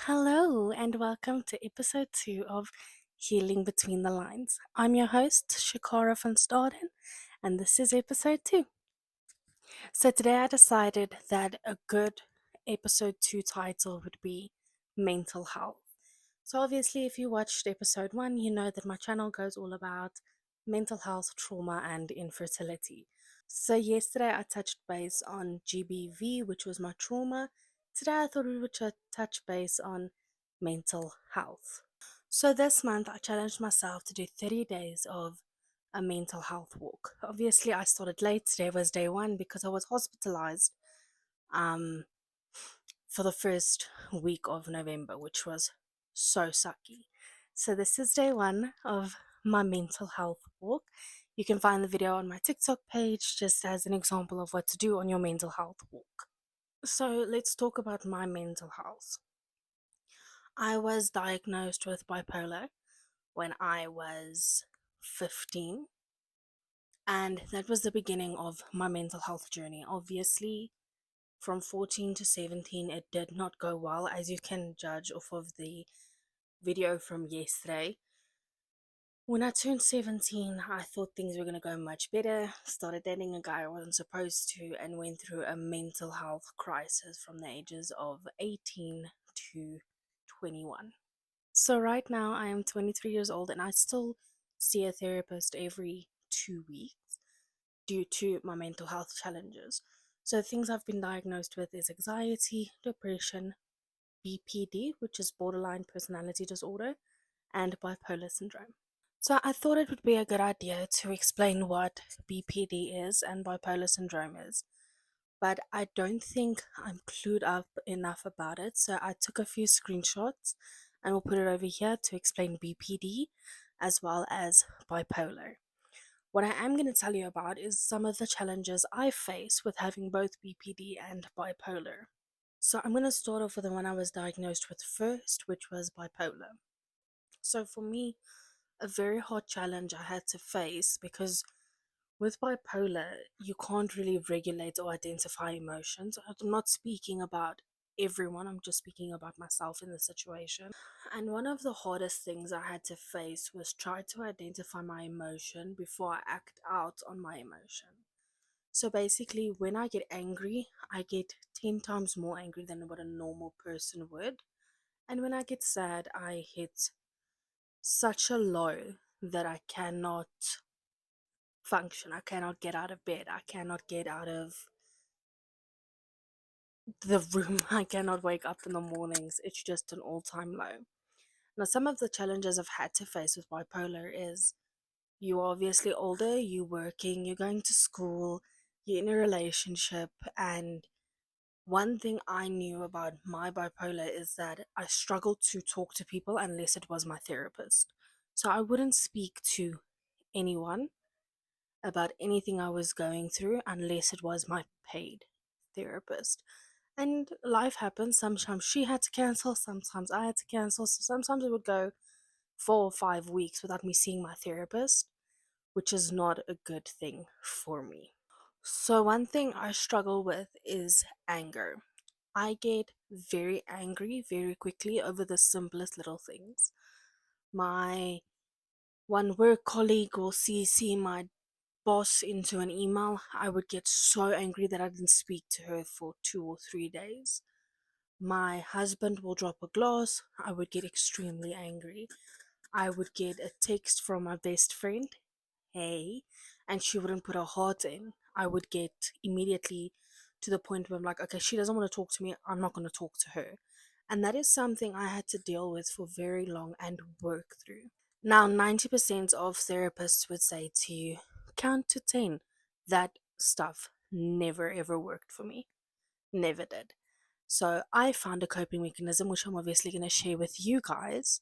Hello, and welcome to episode 2 of Healing Between the Lines. I'm your host, Shakara van Staden, and this is episode 2. So, today I decided that a good episode 2 title would be Mental Health. So, obviously, if you watched episode 1, you know that my channel goes all about mental health, trauma, and infertility. So, yesterday I touched base on GBV, which was my trauma. Today I thought we would touch base on mental health. So, this month I challenged myself to do 30 days of a mental health walk. Obviously, I started late. Today was day 1 because I was hospitalized um, for the first week of November, which was so sucky. So, this is day 1 of my mental health walk. You can find the video on my TikTok page just as an example of what to do on your mental health walk. So, let's talk about my mental health. I was diagnosed with bipolar when I was 15, and that was the beginning of my mental health journey. Obviously, from 14 to 17, it did not go well, as you can judge off of the video from yesterday. When I turned 17, I thought things were going to go much better. Started dating a guy I wasn't supposed to, and went through a mental health crisis from the ages of 18 to 21. So, right now, I am 23 years old, and I still see a therapist every 2 weeks due to my mental health challenges. So, things I've been diagnosed with is anxiety, depression, BPD, which is borderline personality disorder, and bipolar syndrome. So, I thought it would be a good idea to explain what BPD is and bipolar syndrome is, but I don't think I'm clued up enough about it. So, I took a few screenshots and we'll put it over here to explain BPD as well as bipolar. What I am going to tell you about is some of the challenges I face with having both BPD and bipolar. So, I'm going to start off with the one I was diagnosed with first, which was bipolar. So, for me, a very hard challenge I had to face because with bipolar, you can't really regulate or identify emotions. I'm not speaking about everyone, I'm just speaking about myself in the situation. And one of the hardest things I had to face was try to identify my emotion before I act out on my emotion. So basically, when I get angry, I get 10 times more angry than what a normal person would. And when I get sad, I hit such a low that I cannot function. I cannot get out of bed. I cannot get out of the room. I cannot wake up in the mornings. It's just an all time low. Now, some of the challenges I've had to face with bipolar is you're obviously older, you're working, you're going to school, you're in a relationship, and one thing I knew about my bipolar is that I struggled to talk to people unless it was my therapist. So I wouldn't speak to anyone about anything I was going through unless it was my paid therapist. And life happens. Sometimes she had to cancel, sometimes I had to cancel. So sometimes it would go 4 or 5 weeks without me seeing my therapist, which is not a good thing for me. So, one thing I struggle with is anger. I get very angry very quickly over the simplest little things. My one work colleague will see my boss into an email. I would get so angry that I didn't speak to her for 2 or 3 days. My husband will drop a glass. I would get extremely angry. I would get a text from my best friend, hey, and she wouldn't put her heart in. I would get immediately to the point where I'm like, okay, she doesn't want to talk to me. I'm not going to talk to her. And that is something I had to deal with for very long and work through. Now, 90% of therapists would say to you, count to 10. That stuff never ever worked for me. Never did. So I found a coping mechanism, which I'm obviously going to share with you guys,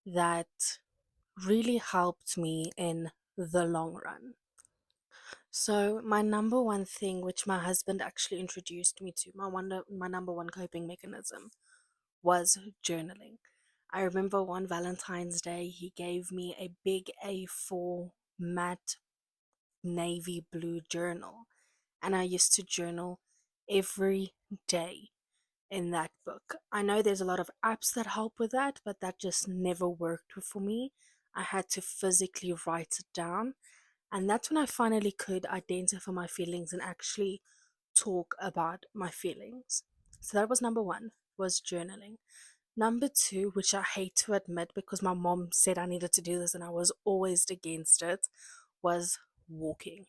that really helped me in the long run. So my number one thing, which my husband actually introduced me to, my number one coping mechanism was journaling. I remember one Valentine's Day, he gave me a big A4 matte navy blue journal, and I used to journal every day. in that book. I know there's a lot of apps that help with that, but that just never worked for me. I had to physically write it down, and that's when I finally could identify my feelings and actually talk about my feelings. So that was number one, was journaling. Number two, which I hate to admit because my mom said I needed to do this and I was always against it, was walking.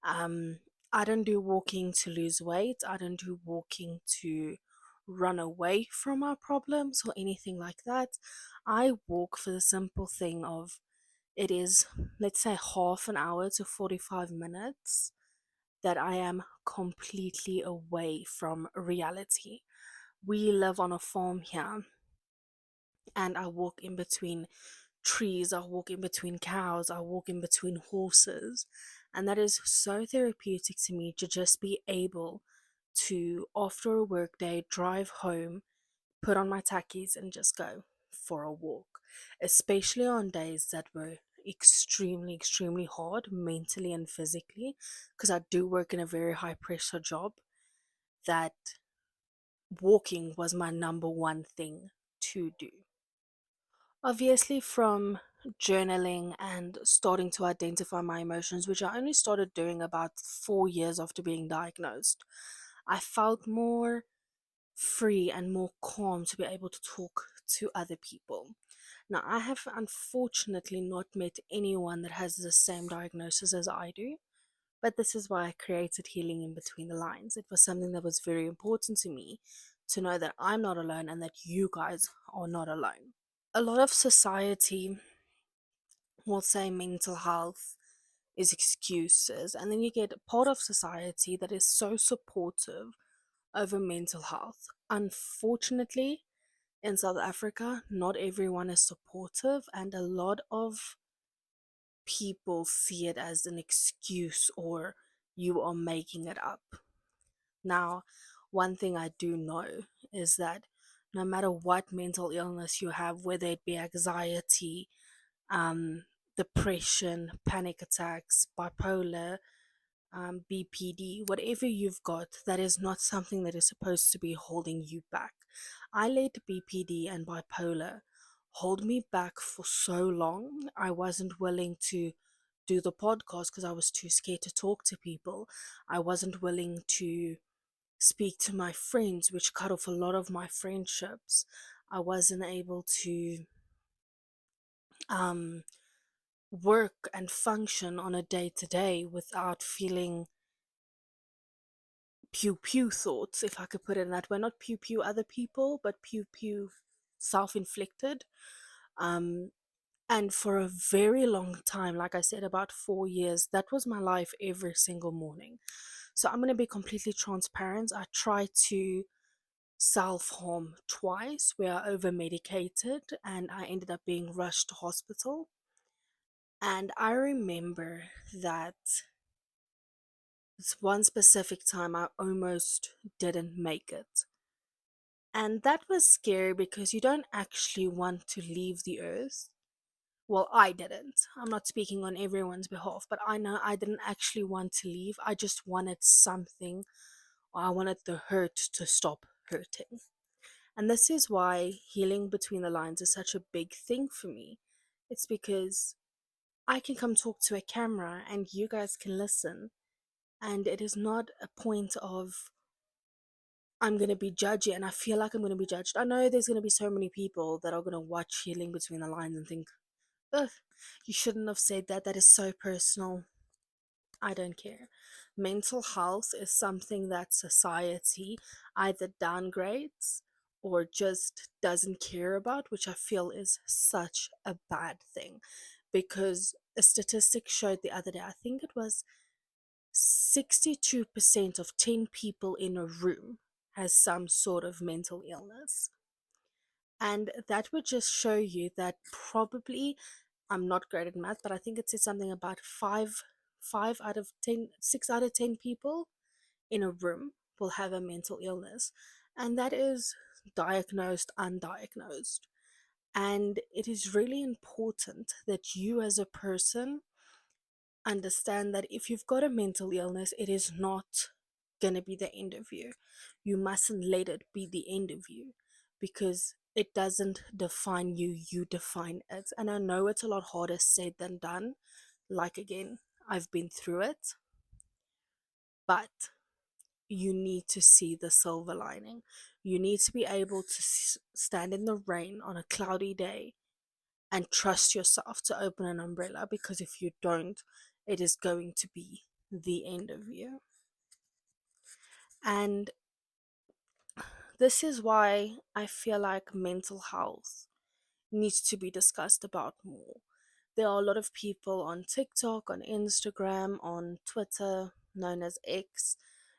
Um, I don't do walking to lose weight. I don't do walking to run away from my problems or anything like that. I walk for the simple thing of it is, let's say, half an hour to 45 minutes that I am completely away from reality. We live on a farm here, and I walk in between trees, I walk in between cows, I walk in between horses. And that is so therapeutic to me to just be able to, after a work day, drive home, put on my tackies, and just go for a walk. Especially on days that were extremely, extremely hard mentally and physically, because I do work in a very high pressure job, that walking was my number one thing to do. Obviously, from journaling and starting to identify my emotions, which I only started doing about 4 years after being diagnosed, I felt more free and more calm to be able to talk to other people. Now, I have unfortunately not met anyone that has the same diagnosis as I do, but this is why I created Healing in Between the Lines. It was something that was very important to me to know that I'm not alone and that you guys are not alone. A lot of society will say mental health is excuses, and then you get a part of society that is so supportive over mental health. Unfortunately, in South Africa, not everyone is supportive, and a lot of people see it as an excuse or you are making it up. Now, one thing I do know is that no matter what mental illness you have, whether it be anxiety, um, depression, panic attacks, bipolar, BPD, whatever you've got, that is not something that is supposed to be holding you back. I let BPD and bipolar hold me back for so long. I wasn't willing to do the podcast because I was too scared to talk to people. I wasn't willing to speak to my friends, which cut off a lot of my friendships. I wasn't able to um, work and function on a day to day without feeling pew pew thoughts, if I could put it in that way. Not pew pew other people, but pew pew self inflicted. Um, and for a very long time, like I said, about 4 years, that was my life every single morning. So I'm going to be completely transparent. I tried to self harm twice where I over medicated and I ended up being rushed to hospital. And I remember that it's one specific time I almost didn't make it. And that was scary because you don't actually want to leave the earth. Well, I didn't. I'm not speaking on everyone's behalf, but I know I didn't actually want to leave. I just wanted something, or I wanted the hurt to stop hurting. And this is why healing between the lines is such a big thing for me. It's because I can come talk to a camera and you guys can listen. And it is not a point of I'm going to be judgy and I feel like I'm going to be judged. I know there's going to be so many people that are going to watch Healing Between the Lines and think, ugh, you shouldn't have said that. That is so personal. I don't care. Mental health is something that society either downgrades or just doesn't care about, which I feel is such a bad thing. Because a statistic showed the other day, I think it was 62% of 10 people in a room has some sort of mental illness. And that would just show you that probably, I'm not great at math, but I think it said something about five out of 10, 6 out of 10 people in a room will have a mental illness. And that is diagnosed, undiagnosed. And it is really important that you as a person understand that if you've got a mental illness, it is not going to be the end of you. You mustn't let it be the end of you, because it doesn't define you, you define it. And I know it's a lot harder said than done. Like, again, I've been through it, but you need to see the silver lining. You need to be able to stand in the rain on a cloudy day and trust yourself to open an umbrella, because if you don't, it is going to be the end of you. And this is why I feel like mental health needs to be discussed about more. There are a lot of people on TikTok, on Instagram, on Twitter, known as X.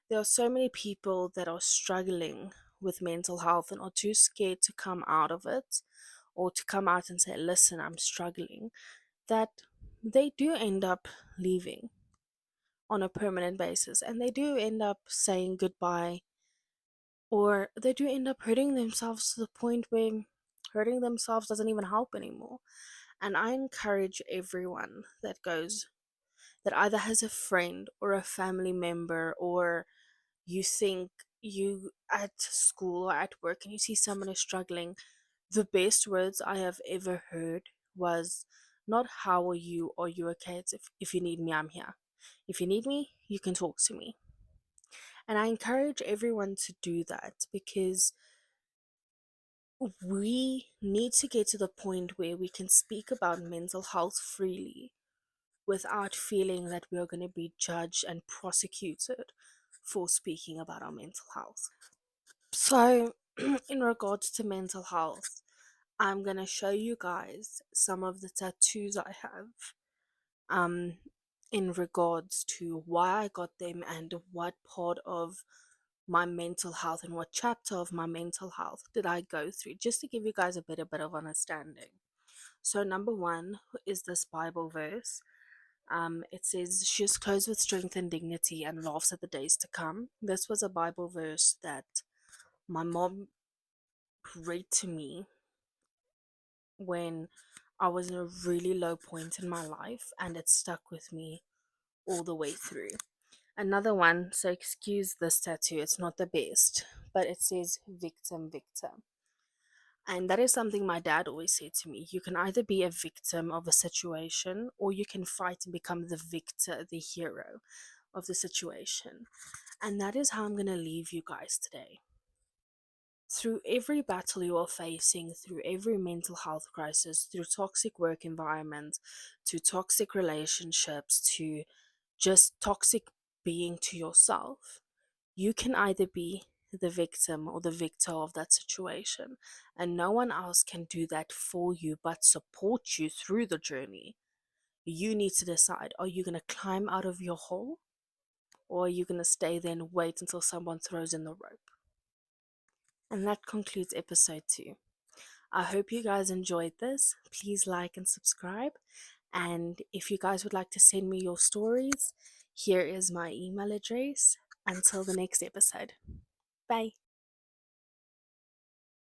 There are so many people that are struggling with mental health and are too scared to come out of it, or to come out and say, listen, I'm struggling, that they do end up leaving on a permanent basis, and they do end up saying goodbye, or they do end up hurting themselves to the point where hurting themselves doesn't even help anymore. And I encourage everyone that either has a friend or a family member, or you think you at school or at work and you see someone is struggling, the best words I have ever heard was not how are you, or you okay, it's if you need me, I'm here. If you need me, you can talk to me. And I encourage everyone to do that, because we need to get to the point where we can speak about mental health freely without feeling that we are going to be judged and prosecuted for speaking about our mental health. So, in regards to mental health, I'm going to show you guys some of the tattoos I have, um, in regards to why I got them and what part of my mental health and what chapter of my mental health did I go through, just to give you guys a bit of understanding. So, number one is this Bible verse. It says, she is clothed with strength and dignity and laughs at the days to come. This was a Bible verse that my mom read to me when I was in a really low point in my life, and it stuck with me all the way through. Another one, so excuse this tattoo, it's not the best, but it says victim, victim. And that is something my dad always said to me. You can either be a victim of a situation, or you can fight and become the victor, the hero of the situation. And that is how I'm going to leave you guys today. Through every battle you are facing, through every mental health crisis, through toxic work environment, to toxic relationships, to just toxic being to yourself, you can either be the victim or the victor of that situation. And no one else can do that for you but support you through the journey. You need to decide, are you going to climb out of your hole, or are you going to stay there and wait until someone throws in the rope? And that concludes episode 2. I hope you guys enjoyed this. Please like and subscribe. And if you guys would like to send me your stories, here is my email address. Until the next episode. Bye.